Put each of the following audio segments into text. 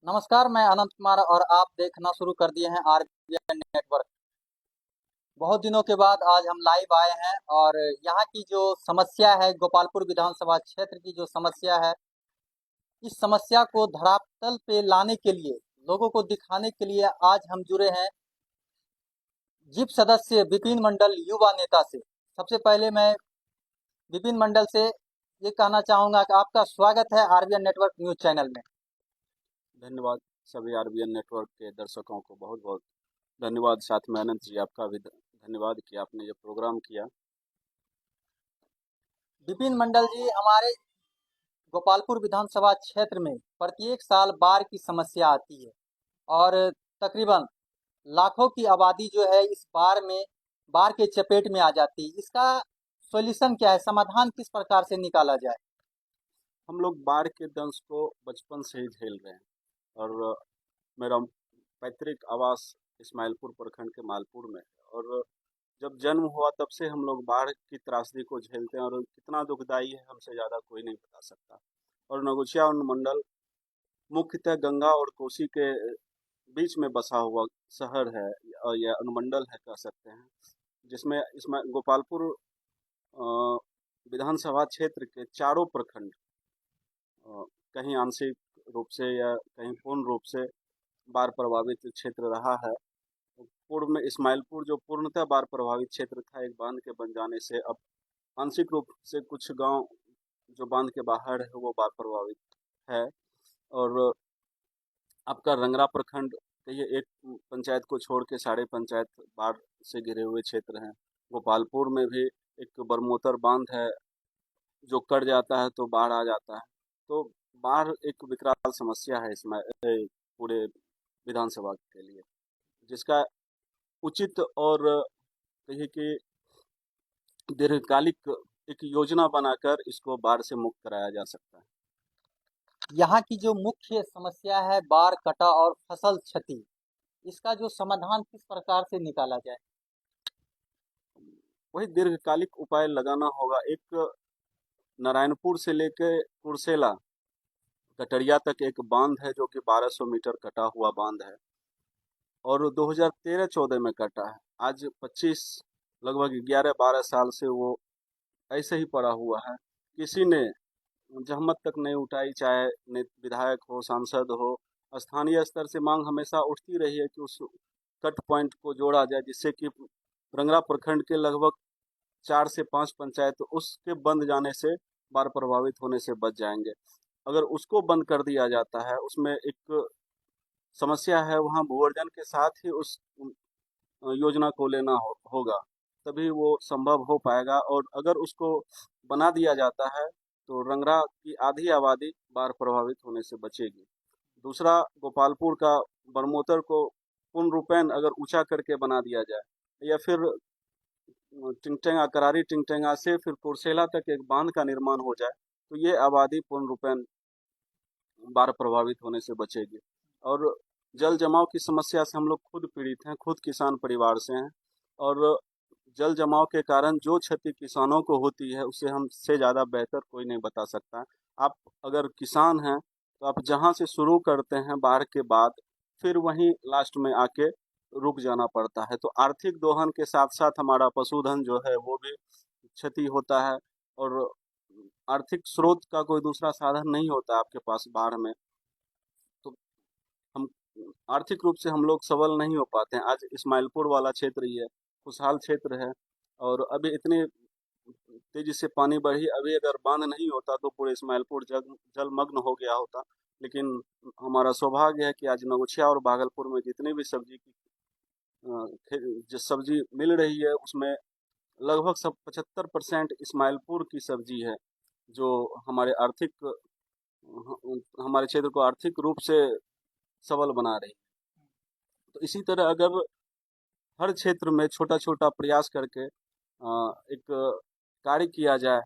नमस्कार, मैं अनंत कुमार और आप देखना शुरू कर दिए हैं आरबीएन नेटवर्क। बहुत दिनों के बाद आज हम लाइव आए हैं और यहाँ की जो समस्या है, गोपालपुर विधानसभा क्षेत्र की जो समस्या है, इस समस्या को धरातल पे लाने के लिए, लोगों को दिखाने के लिए आज हम जुड़े हैं जिप सदस्य विपिन मंडल युवा नेता से। सबसे पहले मैं विपिन मंडल से ये कहना चाहूंगा कि आपका स्वागत है आरबीएन नेटवर्क न्यूज चैनल में। धन्यवाद। सभी आरबीएन नेटवर्क के दर्शकों को बहुत बहुत धन्यवाद। साथ में अनंत जी, आपका भी धन्यवाद कि आपने ये प्रोग्राम किया। विपिन मंडल जी, हमारे गोपालपुर विधानसभा क्षेत्र में प्रत्येक साल बाढ़ की समस्या आती है और तकरीबन लाखों की आबादी जो है इस बाढ़ के चपेट में आ जाती है। इसका सॉल्यूशन क्या है, समाधान किस प्रकार से निकाला जाए? हम लोग बाढ़ के दंश को बचपन से ही झेल रहे हैं और मेरा पैतृक आवास इस्माइलपुर प्रखंड के मालपुर में है और जब जन्म हुआ तब से हम लोग बाढ़ की त्रासदी को झेलते हैं और कितना दुखदाई है हमसे ज़्यादा कोई नहीं बता सकता। और नगुचिया अनुमंडल मुख्यतः गंगा और कोसी के बीच में बसा हुआ शहर है और यह अनुमंडल है कह सकते हैं, जिसमें इसमें गोपालपुर अ, विधानसभा क्षेत्र के चारों प्रखंड कहीं आंशिक रूप से या कहीं पूर्ण रूप से बाढ़ प्रभावित क्षेत्र रहा है। पूर्व में इस्माइलपुर जो पूर्णतः बाढ़ प्रभावित क्षेत्र था, एक बांध के बन जाने से अब आंशिक रूप से कुछ गांव जो बांध के बाहर है वो बाढ़ प्रभावित है। और आपका रंगरा प्रखंड कहिए, एक पंचायत को छोड़ के सारे पंचायत बाढ़ से घिरे हुए क्षेत्र हैं। गोपालपुर में भी एक बरमोतर बांध है, जो कट जाता है तो बाढ़ आ जाता है। तो बाढ़ एक विकराल समस्या है इसमें पूरे विधानसभा के लिए, जिसका उचित और कहिए कि दीर्घकालिक एक योजना बनाकर इसको बाढ़ से मुक्त कराया जा सकता है। यहाँ की जो मुख्य समस्या है बाढ़, कटा और फसल क्षति, इसका जो समाधान किस प्रकार से निकाला जाए? वही दीर्घकालिक उपाय लगाना होगा। एक नारायणपुर से लेकर कुर्सेला कटरिया तक एक बांध है जो कि 1200 मीटर कटा हुआ बांध है और 2013-14 में कटा है। आज 25 लगभग 11-12 साल से वो ऐसे ही पड़ा हुआ है। किसी ने जहमत तक नहीं उठाई, चाहे विधायक हो, सांसद हो। स्थानीय स्तर से मांग हमेशा उठती रही है कि उस कट पॉइंट को जोड़ा जाए, जिससे कि रंगरा प्रखंड के लगभग 4 से 5 पंचायत उसके बंद जाने से, बाढ़ प्रभावित होने से बच जाएंगे। अगर उसको बंद कर दिया जाता है, उसमें एक समस्या है, वहाँ भूअर्जन के साथ ही उस योजना को लेना होगा, तभी वो संभव हो पाएगा। और अगर उसको बना दिया जाता है तो रंगरा की आधी आबादी बाढ़ प्रभावित होने से बचेगी। दूसरा, गोपालपुर का बरमोतर को पूर्ण रूपेण अगर ऊंचा करके बना दिया जाए या फिर टिंगटेंगा, करारी टिंगटेंगा से फिर कुर्सेला तक एक बांध का निर्माण हो जाए, तो ये आबादी पूर्ण रूपेण बाढ़ प्रभावित होने से बचेगी। और जल जमाव की समस्या से हम लोग खुद पीड़ित हैं, खुद किसान परिवार से हैं और जल जमाव के कारण जो क्षति किसानों को होती है उसे हमसे ज़्यादा बेहतर कोई नहीं बता सकता। आप अगर किसान हैं तो आप जहाँ से शुरू करते हैं बाढ़ के बाद, फिर वहीं लास्ट में आके रुक जाना पड़ता है। तो आर्थिक दोहन के साथ साथ हमारा पशुधन जो है वो भी क्षति होता है और आर्थिक स्रोत का कोई दूसरा साधन नहीं होता आपके पास बाढ़ में। तो हम आर्थिक रूप से हम लोग सबल नहीं हो पाते हैं। आज इस्माइलपुर वाला क्षेत्र ही है, खुशहाल क्षेत्र है और अभी इतनी तेजी से पानी बढ़ी, अभी अगर बांध नहीं होता तो पूरे इस्माइलपुर जलमग्न हो गया होता। लेकिन हमारा सौभाग्य है कि आज नगुछिया और भागलपुर में जितनी भी सब्जी की जो सब्जी मिल रही है उसमें लगभग सब 75% इस्माइलपुर की सब्जी है, जो हमारे क्षेत्र को आर्थिक रूप से सबल बना रही है। तो इसी तरह अगर हर क्षेत्र में छोटा छोटा प्रयास करके एक कार्य किया जाए,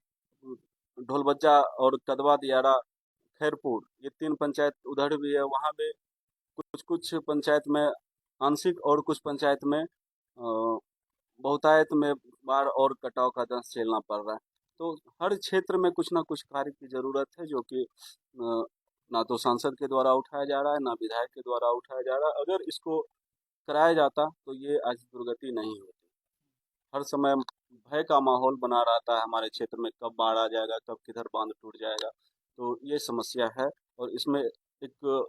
ढोलबज्जा और कदवा दियारा खैरपुर ये 3 पंचायत उधर भी है, वहाँ भी कुछ कुछ पंचायत में आंशिक और कुछ पंचायत में बहुतायत में बाढ़ और कटाव का दंश झेलना पड़ रहा है। तो हर क्षेत्र में कुछ ना कुछ कार्य की ज़रूरत है, जो कि ना तो सांसद के द्वारा उठाया जा रहा है, ना विधायक के द्वारा उठाया जा रहा है। अगर इसको कराया जाता तो ये आज दुर्गति नहीं होती। हर समय भय का माहौल बना रहता है हमारे क्षेत्र में, कब बाढ़ आ जाएगा, कब किधर बांध टूट जाएगा। तो ये समस्या है, और इसमें एक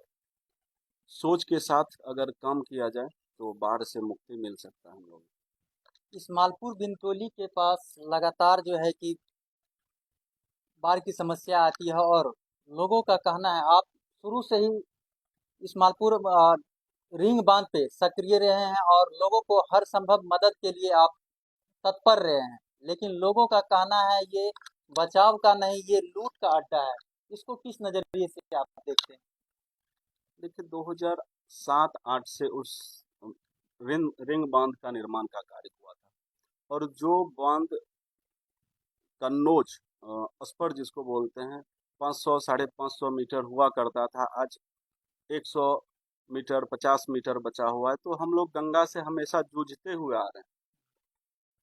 सोच के साथ अगर काम किया जाए तो बाढ़ से मुक्ति मिल सकता है हम लोग। इस मालपुर बिनतोली के पास लगातार जो है कि बाढ़ की समस्या आती है, और लोगों का कहना है, आप शुरू से ही इस मालपुर रिंग बांध पे सक्रिय रहे हैं और लोगों को हर संभव मदद के लिए आप तत्पर रहे हैं, लेकिन लोगों का कहना है ये बचाव का नहीं, ये लूट का अड्डा है। इसको किस नजरिए से आप देखते हैं? देखिए, 2007-8 से उस रिंग बांध का निर्माण का कार्य हुआ था, और जो बांध का नोच स्पर जिसको बोलते हैं, 500 550 मीटर हुआ करता था, आज 100 मीटर 50 मीटर बचा हुआ है। तो हम लोग गंगा से हमेशा जूझते हुए आ रहे हैं,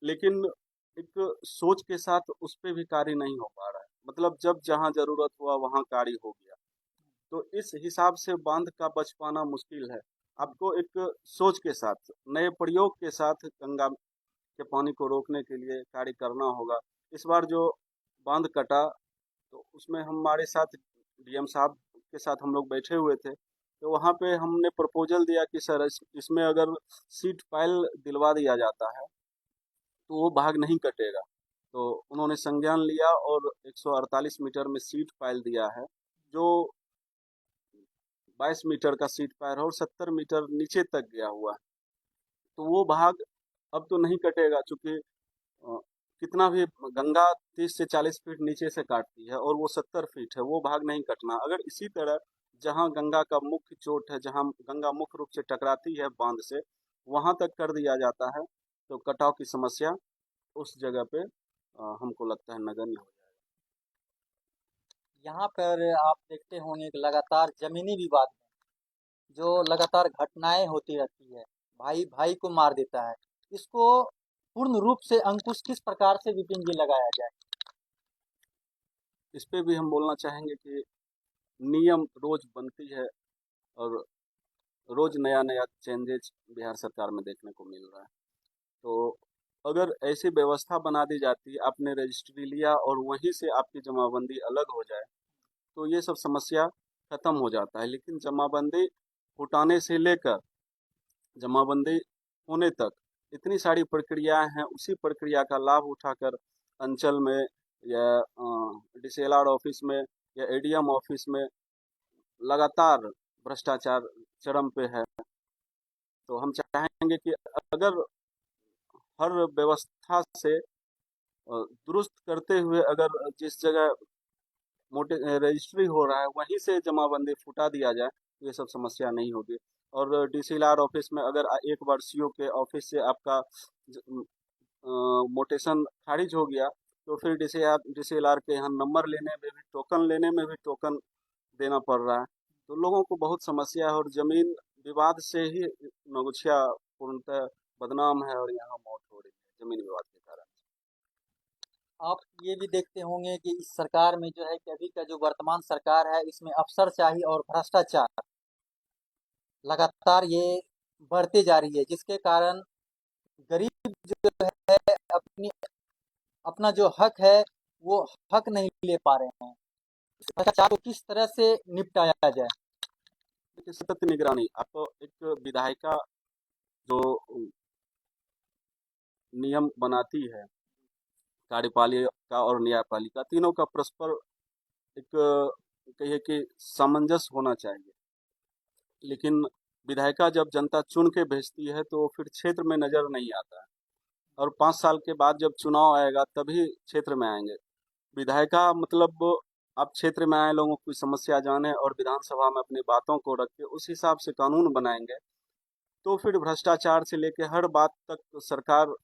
लेकिन एक सोच के साथ उस पर भी कार्य नहीं हो पा रहा है। मतलब जब जहाँ जरूरत हुआ वहाँ कार्य हो गया, तो इस हिसाब से बांध का बच पाना मुश्किल है। आपको एक सोच के साथ, नए प्रयोग के साथ गंगा के पानी को रोकने के लिए कार्य करना होगा। इस बार जो बांध कटा, तो उसमें हमारे साथ डीएम साहब के साथ हम लोग बैठे हुए थे। तो वहाँ पे हमने प्रपोजल दिया कि सर इसमें अगर सीट पाइल दिलवा दिया जाता है तो वो भाग नहीं कटेगा। तो उन्होंने संज्ञान लिया और 148 मीटर में सीट पाइल दिया है, जो 22 मीटर का सीट पाइल है और 70 मीटर नीचे तक गया हुआ है। तो वो भाग अब तो नहीं कटेगा, चूंकि कितना भी गंगा 30 से 40 फीट नीचे से काटती है और वो 70 फीट है, वो भाग नहीं कटना। अगर इसी तरह जहां गंगा का मुख्य चोट है, जहां गंगा मुख्य रूप से टकराती है बांध से, वहां तक कर दिया जाता है, तो कटाव की समस्या उस जगह पे हमको लगता है नगण्य हो जाएगा। यहाँ पर आप देखते होंगे कि लगातार जमीनी विवाद में जो लगातार घटनाएं होती रहती है, भाई भाई को मार देता है, इसको पूर्ण रूप से अंकुश किस प्रकार से विपिन जी लगाया जाए? इस पे भी हम बोलना चाहेंगे कि नियम रोज बनती है, और रोज नया नया चेंजेस बिहार सरकार में देखने को मिल रहा है। तो अगर ऐसी व्यवस्था बना दी जाती, आपने रजिस्ट्री लिया और वहीं से आपकी जमाबंदी अलग हो जाए, तो ये सब समस्या खत्म हो जाता है। लेकिन जमाबंदी उठाने से लेकर जमाबंदी होने तक इतनी सारी प्रक्रियाएं हैं, उसी प्रक्रिया का लाभ उठाकर अंचल में या डीसीएलआर ऑफिस में या एडीएम ऑफिस में लगातार भ्रष्टाचार चरम पे है। तो हम चाहेंगे कि अगर हर व्यवस्था से दुरुस्त करते हुए, अगर जिस जगह मोटे रजिस्ट्री हो रहा है वहीं से जमाबंदी फुटा दिया जाए, तो ये सब समस्या नहीं होगी। और डीसीएलआर ऑफिस में अगर एक बार सीओ के ऑफिस से आपका मोटेशन खारिज हो गया, तो फिर डीसीएलआर के यहाँ नंबर लेने में भी, टोकन लेने में भी टोकन देना पड़ रहा है। तो लोगों को बहुत समस्या है, और जमीन विवाद से ही नगुछिया पूर्णतः बदनाम है, और यहाँ मौत हो रही है जमीन विवाद के कारण। आप ये भी देखते होंगे कि इस सरकार में जो है कि अभी का जो वर्तमान सरकार है, इसमें अफसरशाही और भ्रष्टाचार लगातार ये बढ़ते जा रही है, जिसके कारण गरीब जो है अपनी अपना जो हक है वो हक नहीं ले पा रहे हैं। इस भ्रष्टाचार को किस तरह से निपटाया जाए? देखिए, सतत निगरानी, आप एक विधायिका जो नियम बनाती है, कार्यपालिका और न्यायपालिका तीनों का परस्पर एक कहिए कि सामंजस्य होना चाहिए। लेकिन विधायिका जब जनता चुन के भेजती है तो फिर क्षेत्र में नजर नहीं आता है, और 5 साल के बाद जब चुनाव आएगा तभी क्षेत्र में आएंगे। विधायिका मतलब आप क्षेत्र में आए लोगों की समस्या जाने और विधानसभा में अपनी बातों को रख के उस हिसाब से कानून बनाएंगे, तो फिर भ्रष्टाचार से लेके हर बात तक सरकार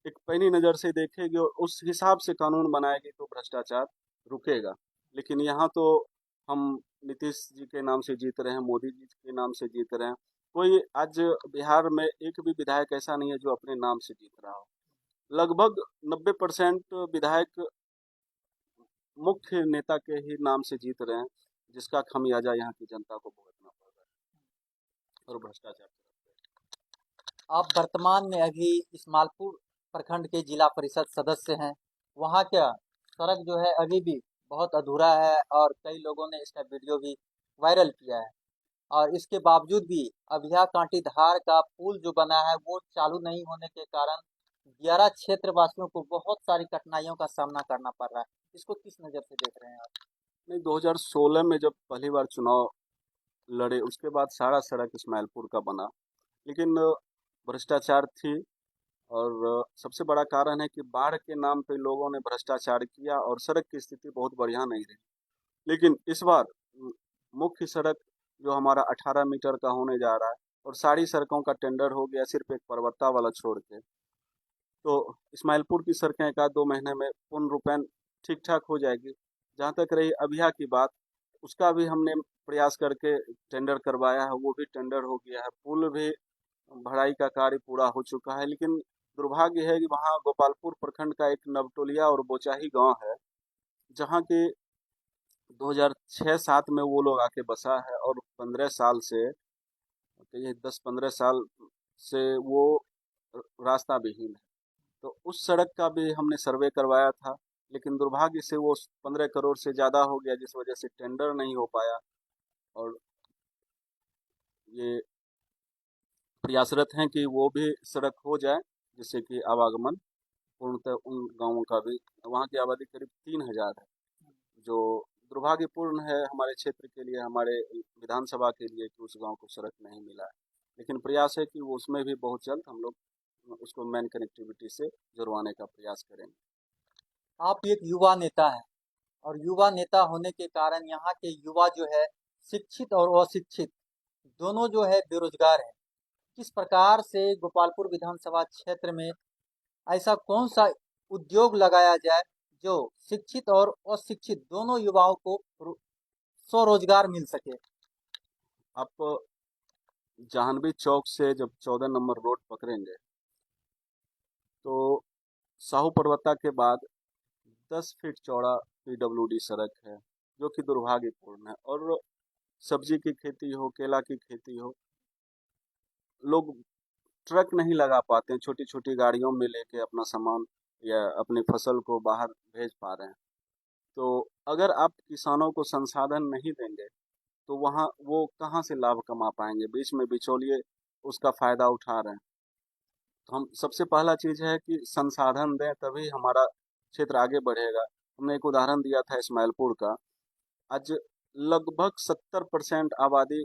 एक पैनी नज़र से देखेगी और उस हिसाब से कानून बनाएगी, तो भ्रष्टाचार रुकेगा। लेकिन यहाँ तो हम नीतीश जी के नाम से जीत रहे हैं, मोदी जी के नाम से जीत रहे हैं। कोई आज बिहार में एक भी विधायक ऐसा नहीं है जो अपने नाम से जीत रहा हो। लगभग 90% विधायक मुख्य नेता के ही नाम से जीत रहे हैं, जिसका खमियाजा यहाँ की जनता को भुगतना पड़ रहा है और भ्रष्टाचार। आप वर्तमान में अभी इस मालपुर प्रखंड के जिला परिषद सदस्य हैं। वहाँ का सड़क जो है अभी भी बहुत अधूरा है और कई लोगों ने इसका वीडियो भी वायरल किया है। और इसके बावजूद भी अभिया कांटी धार का पुल जो बना है वो चालू नहीं होने के कारण दियारा क्षेत्र वासियों को बहुत सारी कठिनाइयों का सामना करना पड़ रहा है। इसको किस नज़र से देख रहे हैं आप? नहीं, 2016 में जब पहली बार चुनाव लड़े उसके बाद सारा सड़क इस्माइलपुर का बना, लेकिन भ्रष्टाचार थी और सबसे बड़ा कारण है कि बाढ़ के नाम पे लोगों ने भ्रष्टाचार किया और सड़क की स्थिति बहुत बढ़िया नहीं रही। लेकिन इस बार मुख्य सड़क जो हमारा 18 मीटर का होने जा रहा है और सारी सड़कों का टेंडर हो गया सिर्फ एक परबत्ता वाला छोड़ के, तो इस्माइलपुर की सड़कें एक आध 2 महीने में पूर्ण रूपेण ठीक ठाक हो जाएगी। जहाँ तक रही अभिया की बात, उसका भी हमने प्रयास करके टेंडर करवाया है, वो भी टेंडर हो गया है, पुल भी भराई का कार्य पूरा हो चुका है। लेकिन दुर्भाग्य है कि वहाँ गोपालपुर प्रखंड का एक नवटोलिया और बोचाही गांव है, जहाँ के 2006-7 में वो लोग आके बसा है और 15 साल से, तो ये 10-15 साल से वो रास्ता विहीन है। तो उस सड़क का भी हमने सर्वे करवाया था, लेकिन दुर्भाग्य से वो 15 करोड़ से ज़्यादा हो गया, जिस वजह से टेंडर नहीं हो पाया। और ये प्रयासरत हैं कि वो भी सड़क हो जाए, जिससे कि आवागमन पूर्णतः उन गांवों का भी, वहाँ की आबादी करीब 3000 है, जो दुर्भाग्यपूर्ण है हमारे क्षेत्र के लिए, हमारे विधानसभा के लिए कि उस गांव को सड़क नहीं मिला है। लेकिन प्रयास है कि वो उसमें भी बहुत जल्द हम लोग उसको मेन कनेक्टिविटी से जुड़वाने का प्रयास करेंगे। आप एक युवा नेता हैं और युवा नेता होने के कारण यहाँ के युवा जो है शिक्षित और अशिक्षित दोनों जो है बेरोजगार है। किस प्रकार से गोपालपुर विधानसभा क्षेत्र में ऐसा कौन सा उद्योग लगाया जाए जो शिक्षित और अशिक्षित दोनों युवाओं को स्वरोजगार मिल सके? आप जाह्नवी चौक से जब 14 नंबर रोड पकड़ेंगे तो साहू पर्वता के बाद 10 फीट चौड़ा PWD सड़क है, जो कि दुर्भाग्यपूर्ण है। और सब्जी की खेती हो, केला की खेती हो, लोग ट्रक नहीं लगा पाते हैं, छोटी छोटी गाड़ियों में लेके अपना सामान या अपनी फसल को बाहर भेज पा रहे हैं। तो अगर आप किसानों को संसाधन नहीं देंगे तो वहाँ वो कहाँ से लाभ कमा पाएंगे? बीच में बिचौलिए उसका फायदा उठा रहे हैं। तो हम सबसे पहला चीज़ है कि संसाधन दें, तभी हमारा क्षेत्र आगे बढ़ेगा। हमने एक उदाहरण दिया था इस्माइलपुर का। आज लगभग 70% आबादी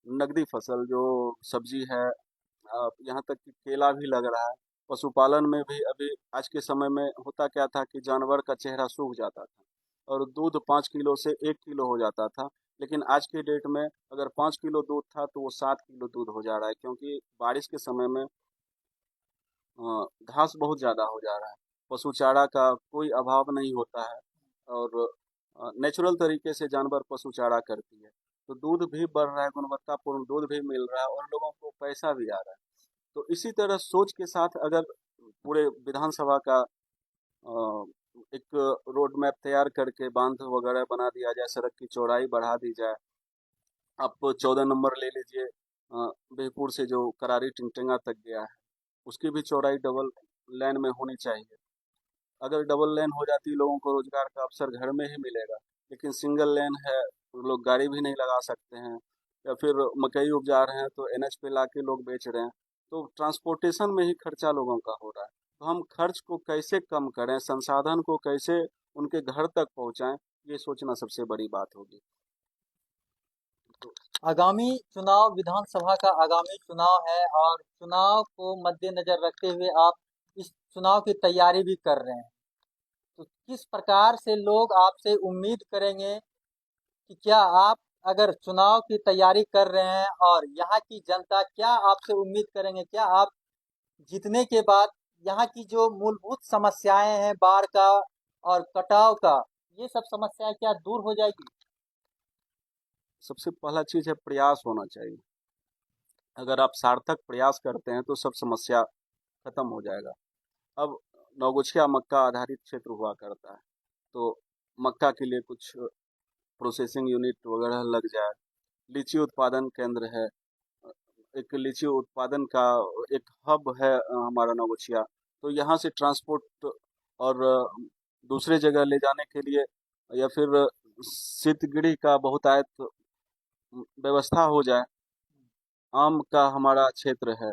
नकदी फसल जो सब्जी है, यहाँ तक कि केला भी लग रहा है। पशुपालन में भी अभी आज के समय में होता क्या था कि जानवर का चेहरा सूख जाता था और दूध 5 किलो से 1 किलो हो जाता था। लेकिन आज के डेट में अगर 5 किलो दूध था तो वो 7 किलो दूध हो जा रहा है, क्योंकि बारिश के समय में घास बहुत ज़्यादा हो जा रहा है, पशु चारा का कोई अभाव नहीं होता है और नेचुरल तरीके से जानवर पशु चारा करती है, तो दूध भी बढ़ रहा है, गुणवत्तापूर्ण दूध भी मिल रहा है और लोगों को पैसा भी आ रहा है। तो इसी तरह सोच के साथ अगर पूरे विधानसभा का एक रोड मैप तैयार करके बांध वगैरह बना दिया जाए, सड़क की चौड़ाई बढ़ा दी जाए। आप 14 नंबर ले लीजिए, बिहपुर से जो करारी टिंटेंगा तक गया है, उसकी भी चौड़ाई डबल लेन में होनी चाहिए। अगर डबल लेन हो जाती, लोगों को रोजगार का अवसर घर में ही मिलेगा। लेकिन सिंगल लेन है, लोग गाड़ी भी नहीं लगा सकते हैं, या फिर मकई उपजा रहे हैं तो NH पे लाके लोग बेच रहे हैं, तो ट्रांसपोर्टेशन में ही खर्चा लोगों का हो रहा है। तो हम खर्च को कैसे कम करें, संसाधन को कैसे उनके घर तक पहुंचाएं, ये सोचना सबसे बड़ी बात होगी। तो आगामी चुनाव विधानसभा का आगामी चुनाव है और चुनाव को मद्देनजर रखते हुए आप इस चुनाव की तैयारी भी कर रहे हैं। तो किस प्रकार से लोग आपसे उम्मीद करेंगे कि क्या आप अगर चुनाव की तैयारी कर रहे हैं और यहाँ की जनता क्या आपसे उम्मीद करेंगे? क्या आप जीतने के बाद यहाँ की जो मूलभूत समस्याएं हैं बाढ़ का और कटाव का, ये सब समस्याएं क्या दूर हो जाएगी? सबसे पहला चीज़ है प्रयास होना चाहिए। अगर आप सार्थक प्रयास करते हैं तो सब समस्या खत्म हो जाएगा। अब नवगछिया मक्का आधारित क्षेत्र हुआ करता है, तो मक्का के लिए कुछ प्रोसेसिंग यूनिट वगैरह लग जाए। लीची उत्पादन केंद्र है, एक लीची उत्पादन का एक हब है हमारा नवगछिया। तो यहाँ से ट्रांसपोर्ट और दूसरे जगह ले जाने के लिए या फिर शीतगृह का बहुतायत व्यवस्था हो जाए। आम का हमारा क्षेत्र है,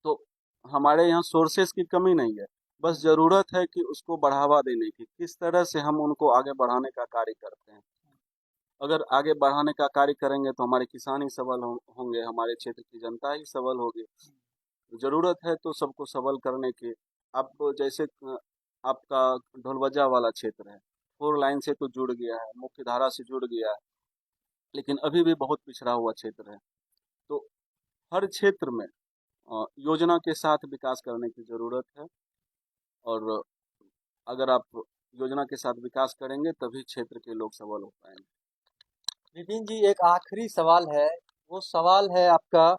तो हमारे यहाँ सोर्सेस की कमी नहीं है। बस ज़रूरत है कि उसको बढ़ावा देने की, किस तरह से हम उनको आगे बढ़ाने का कार्य करते हैं। अगर आगे बढ़ाने का कार्य करेंगे तो हमारे किसान ही सबल होंगे, हमारे क्षेत्र की जनता ही सबल होगी। ज़रूरत है तो सबको सबल करने की। अब जैसे आपका ढोलवजा वाला क्षेत्र है, 4 लाइन से तो जुड़ गया है, मुख्य धारा से जुड़ गया है, लेकिन अभी भी बहुत पिछड़ा हुआ क्षेत्र है। तो हर क्षेत्र में योजना के साथ विकास करने की ज़रूरत है, और अगर आप योजना के साथ विकास करेंगे तभी क्षेत्र के लोग सबल हो पाएंगे। विपिन जी, एक आखिरी सवाल है। वो सवाल है आपका,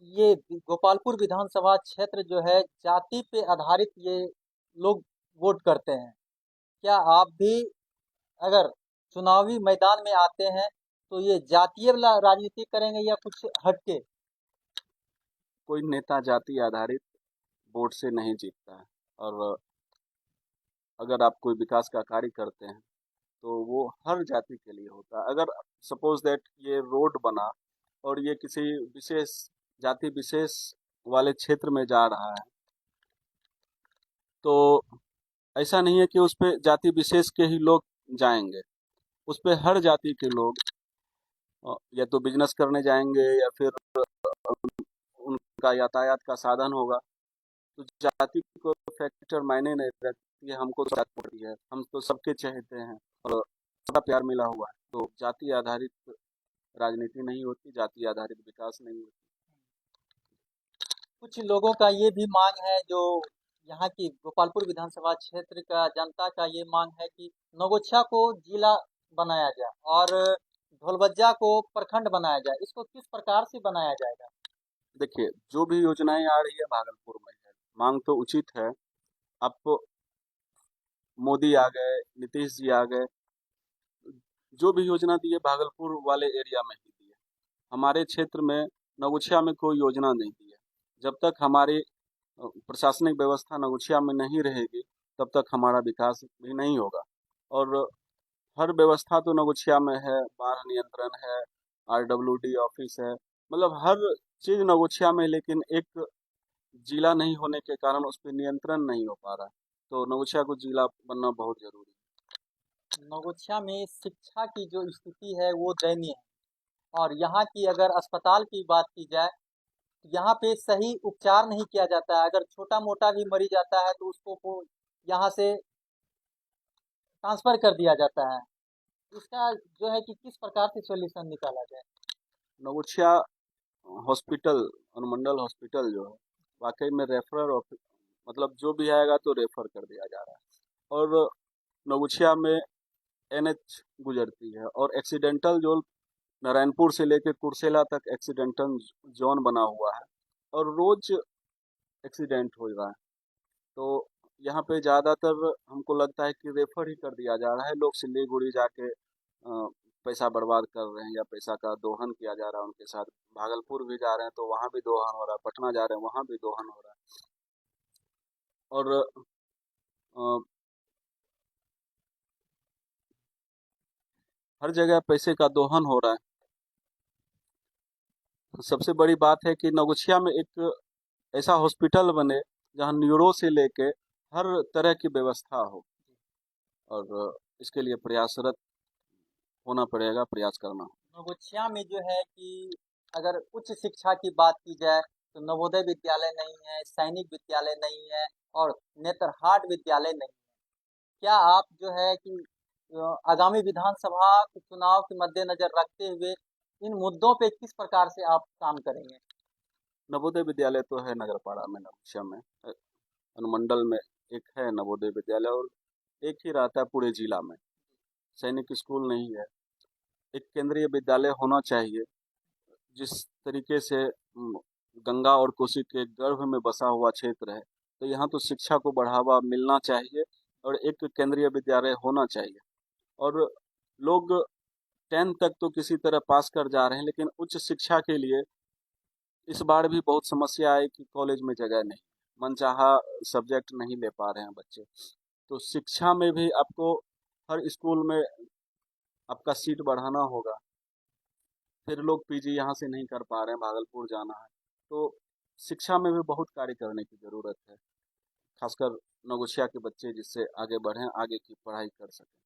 ये गोपालपुर विधानसभा क्षेत्र जो है जाति पे आधारित ये लोग वोट करते हैं। क्या आप भी अगर चुनावी मैदान में आते हैं तो ये जातीय वाला राजनीति करेंगे या कुछ हटके? कोई नेता जाति आधारित वोट से नहीं जीतता है, और अगर आप कोई विकास का कार्य करते हैं तो वो हर जाति के लिए होता है। अगर सपोज दैट ये रोड बना और ये किसी विशेष जाति विशेष वाले क्षेत्र में जा रहा है, तो ऐसा नहीं है कि उस पे जाति विशेष के ही लोग जाएंगे। उस पे हर जाति के लोग या तो बिजनेस करने जाएंगे या फिर उनका यातायात का साधन होगा। तो जाति को फैक्टर मायने नहीं रखती है, हमको तो जाति पड़ती है, हम तो सबके चहेते हैं और सबका प्यार मिला हुआ है। तो जाति आधारित राजनीति नहीं होती, जाति आधारित विकास नहीं होती। कुछ लोगों का ये भी मांग है, जो यहाँ की गोपालपुर विधानसभा क्षेत्र का जनता का ये मांग है कि नगोछा को जिला बनाया जाए और ढोलबज्जा को प्रखंड बनाया जाए। इसको किस प्रकार से बनाया जाएगा? देखिए, जो भी योजनाएं आ रही है भागलपुर में है, मांग तो उचित है। अब मोदी आ गए, नीतीश जी आ गए, जो भी योजना दी है भागलपुर वाले एरिया में ही दी है। हमारे क्षेत्र में नगोछिया में कोई योजना नहीं दी है। जब तक हमारी प्रशासनिक व्यवस्था नगोछिया में नहीं रहेगी तब तक हमारा विकास भी नहीं होगा। और हर व्यवस्था तो नगोछिया में है, बाढ़ नियंत्रण है, RWD ऑफिस है, मतलब हर चीज़ नगोछिया में, लेकिन एक जिला नहीं होने के कारण उस पर नियंत्रण नहीं हो पा रहा है। तो नगोछिया को जिला बनना बहुत जरूरी है। नगोछिया में शिक्षा की जो स्थिति है वो दयनीय है, और यहाँ की अगर अस्पताल की बात की जाए तो यहाँ पे सही उपचार नहीं किया जाता है। अगर छोटा मोटा भी मरीज आता है तो उसको यहाँ से ट्रांसफर कर दिया जाता है। इसका जो है कि किस प्रकार से सॉल्यूशन निकाला जाए? नगोछिया हॉस्पिटल, अनुमंडल हॉस्पिटल जो है, वाकई में रेफरर मतलब जो भी आएगा तो रेफर कर दिया जा रहा है। और नगोछिया में NH गुजरती है, और एक्सीडेंटल जो नारायणपुर से लेकर कुर्सेला तक एक्सीडेंटल जोन बना हुआ है, और रोज एक्सीडेंट हो रहा है। तो यहाँ पे ज़्यादातर हमको लगता है कि रेफर ही कर दिया जा रहा है। लोग सिल्लीगुड़ी जाके पैसा बर्बाद कर रहे हैं, या पैसा का दोहन किया जा रहा है उनके साथ। भागलपुर भी जा रहे हैं तो वहाँ भी दोहन हो रहा है, पटना जा रहे हैं वहाँ भी दोहन हो रहा है। और हर जगह पैसे का दोहन हो रहा है। सबसे बड़ी बात है कि नगोछिया में एक ऐसा हॉस्पिटल बने जहाँ न्यूरो से लेके हर तरह की व्यवस्था हो, और इसके लिए प्रयासरत होना पड़ेगा, प्रयास करना। नवोछिया में जो है कि अगर उच्च शिक्षा की बात की जाए तो नवोदय विद्यालय नहीं है, सैनिक विद्यालय नहीं है और नेतरहाट विद्यालय नहीं है। क्या आप जो है कि आगामी विधानसभा के चुनाव के मद्देनजर रखते हुए इन मुद्दों पे किस प्रकार से आप काम करेंगे? नवोदय विद्यालय तो है नगरपाड़ा में, नगोछिया में, अनुमंडल में एक है नवोदय विद्यालय, और एक ही रहता है पूरे जिला में। सैनिक स्कूल नहीं है। एक केंद्रीय विद्यालय होना चाहिए। जिस तरीके से गंगा और कोसी के गर्भ में बसा हुआ क्षेत्र है, तो यहाँ तो शिक्षा को बढ़ावा मिलना चाहिए और एक केंद्रीय विद्यालय होना चाहिए। और लोग 10th तक तो किसी तरह पास कर जा रहे हैं, लेकिन उच्च शिक्षा के लिए इस बार भी बहुत समस्या आई कि कॉलेज में जगह नहीं, मनचाहा सब्जेक्ट नहीं ले पा रहे हैं बच्चे। तो शिक्षा में भी आपको हर स्कूल में आपका सीट बढ़ाना होगा। फिर लोग पीजी यहाँ से नहीं कर पा रहे हैं, भागलपुर जाना है। तो शिक्षा में भी बहुत कार्य करने की ज़रूरत है, खासकर नवोछिया के बच्चे जिससे आगे बढ़ें, आगे की पढ़ाई कर सकें।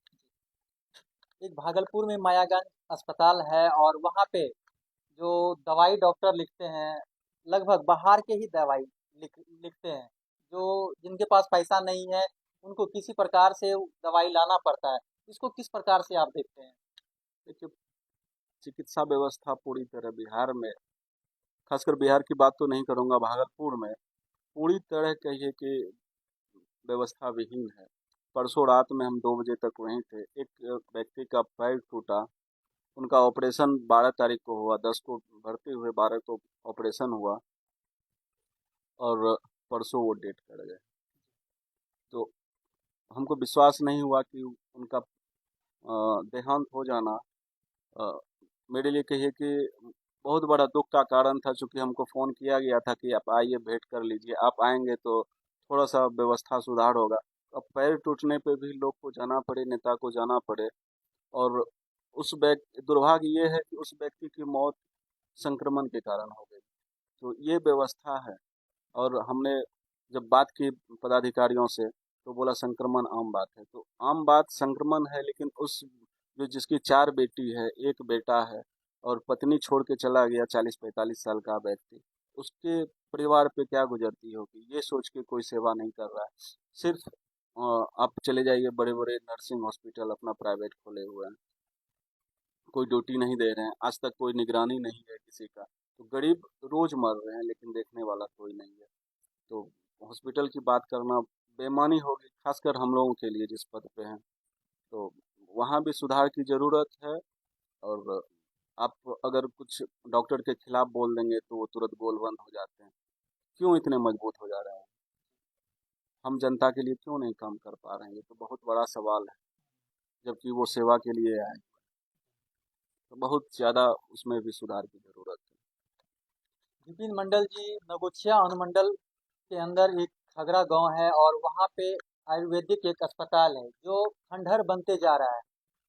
एक भागलपुर में मायागंज अस्पताल है और वहाँ पे जो दवाई डॉक्टर लिखते हैं, लगभग बाहर के ही दवाई लिखते हैं। जो जिनके पास पैसा नहीं है उनको किसी प्रकार से दवाई लाना पड़ता है। इसको किस प्रकार से आप देखते हैं? देखिए, चिकित्सा व्यवस्था पूरी तरह बिहार में, खासकर बिहार की बात तो नहीं करूँगा, भागलपुर में पूरी तरह कहिए कि व्यवस्था विहीन है। परसों रात में हम 2 बजे तक वहीं थे, एक व्यक्ति का पैर टूटा, उनका ऑपरेशन 12 तारीख को हुआ, 10 को भर्ती हुए, 12 को ऑपरेशन हुआ और परसों वो डेथ कर गए। तो हमको विश्वास नहीं हुआ कि उनका देहांत हो जाना अ, मेरे लिए कहिए कि बहुत बड़ा दुख का कारण था, चूँकि हमको फ़ोन किया गया था कि आप आइए भेंट कर लीजिए, आप आएँगे तो थोड़ा-सा व्यवस्था सुधार होगा। अब पैर टूटने पे भी लोग को जाना पड़े, नेता को जाना पड़े, और उस दुर्भाग्य ये है कि उस व्यक्ति की मौत संक्रमण के कारण हो गई। तो ये व्यवस्था है। और हमने जब बात की पदाधिकारियों से तो बोला संक्रमण आम बात है। तो आम बात संक्रमण है, लेकिन उस जो जिसकी 4 बेटी है, 1 बेटा है और पत्नी छोड़ के चला गया 40-45 साल का व्यक्ति, उसके परिवार पे क्या गुजरती होगी, ये सोच के कोई सेवा नहीं कर रहा है। सिर्फ आप चले जाइए बड़े-बड़े नर्सिंग हॉस्पिटल अपना प्राइवेट खोले हुए हैं, कोई ड्यूटी नहीं दे रहे हैं, आज तक कोई निगरानी नहीं है किसी का। तो गरीब रोज मर रहे हैं, लेकिन देखने वाला कोई नहीं है। तो हॉस्पिटल की बात करना बेईमानी होगी, खासकर हम लोगों के लिए जिस पद पे हैं। तो वहाँ भी सुधार की ज़रूरत है। और आप अगर कुछ डॉक्टर के खिलाफ बोल देंगे तो वो तुरंत गोलबंद हो जाते हैं। क्यों इतने मजबूत हो जा रहे हैं? हम जनता के लिए क्यों नहीं काम कर पा रहे हैं? ये तो बहुत बड़ा सवाल है, जबकि वो सेवा के लिए आए। तो बहुत ज़्यादा उसमें भी सुधार की ज़रूरत है। विपिन मंडल जी, नगोछिया अनुमंडल के अंदर एक खगरा गांव है और वहाँ पे आयुर्वेदिक एक अस्पताल है जो खंडहर बनते जा रहा है।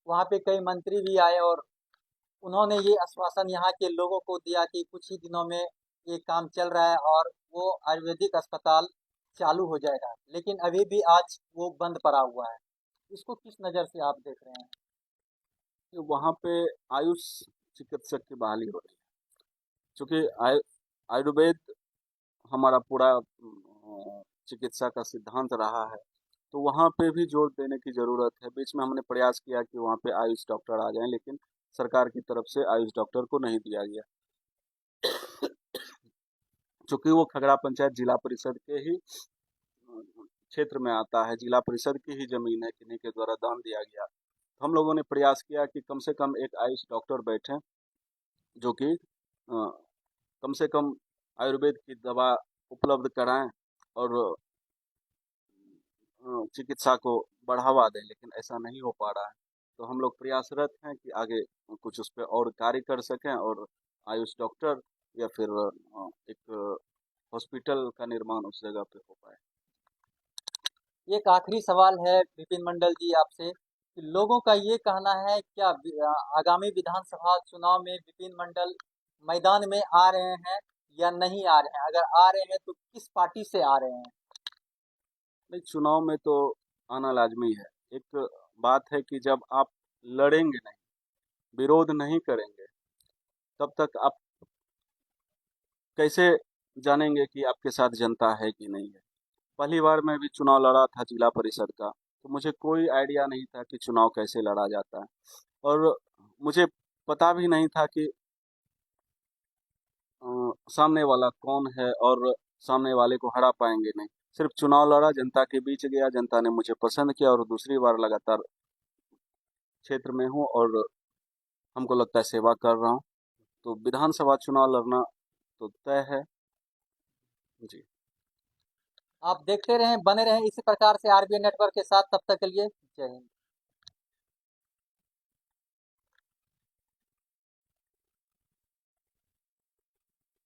वहाँ पे कई मंत्री भी आए और उन्होंने ये आश्वासन यहाँ के लोगों को दिया कि कुछ ही दिनों में ये काम चल रहा है और वो आयुर्वेदिक अस्पताल चालू हो जाएगा, लेकिन अभी भी आज वो बंद पड़ा हुआ है। इसको किस नज़र से आप देख रहे हैं? कि वहाँ पे आयुष चिकित्सक की बहाली हो रही है, क्योंकि आयुर्वेद हमारा पूरा चिकित्सा का सिद्धांत रहा है। तो वहाँ पे भी जोर देने की ज़रूरत है। बीच में हमने प्रयास किया कि वहाँ पे आयुष डॉक्टर आ जाएं, लेकिन सरकार की तरफ से आयुष डॉक्टर को नहीं दिया गया, चूँकि वो खगड़ा पंचायत जिला परिषद के ही क्षेत्र में आता है, जिला परिषद की ही ज़मीन है, किन्हीं के द्वारा दान दिया गया। तो हम लोगों ने प्रयास किया कि कम से कम एक आयुष डॉक्टर बैठें, जो कि कम से कम आयुर्वेद की दवा उपलब्ध कराएं और चिकित्सा को बढ़ावा दें, लेकिन ऐसा नहीं हो पा रहा है। तो हम लोग प्रयासरत हैं कि आगे कुछ उस पर और कार्य कर सकें और आयुष डॉक्टर या फिर एक हॉस्पिटल का निर्माण उस जगह पे हो पाए। एक आखिरी सवाल है विपिन मंडल जी आपसे कि लोगों का ये कहना है क्या आगामी विधानसभा चुनाव में विपिन मंडल मैदान में आ रहे हैं या नहीं आ रहे हैं? अगर आ रहे हैं तो किस पार्टी से आ रहे हैं? नहीं, चुनाव में तो आना लाजमी है। एक बात है कि जब आप लड़ेंगे नहीं, विरोध नहीं करेंगे, तब तक आप कैसे जानेंगे कि आपके साथ जनता है कि नहीं है। पहली बार मैं भी चुनाव लड़ा था जिला परिषद का, तो मुझे कोई आइडिया नहीं था कि चुनाव कैसे लड़ा जाता है, और मुझे पता भी नहीं था कि सामने वाला कौन है और सामने वाले को हरा पाएंगे नहीं। सिर्फ चुनाव लड़ा, जनता के बीच गया, जनता ने मुझे पसंद किया और दूसरी बार लगातार क्षेत्र में हूँ और हमको लगता है सेवा कर रहा हूँ। तो विधानसभा चुनाव लड़ना तो तय है जी। आप देखते रहें, बने रहें इसी प्रकार से आरबीएन नेटवर्क के साथ। तब तक के लिए जय हिंद।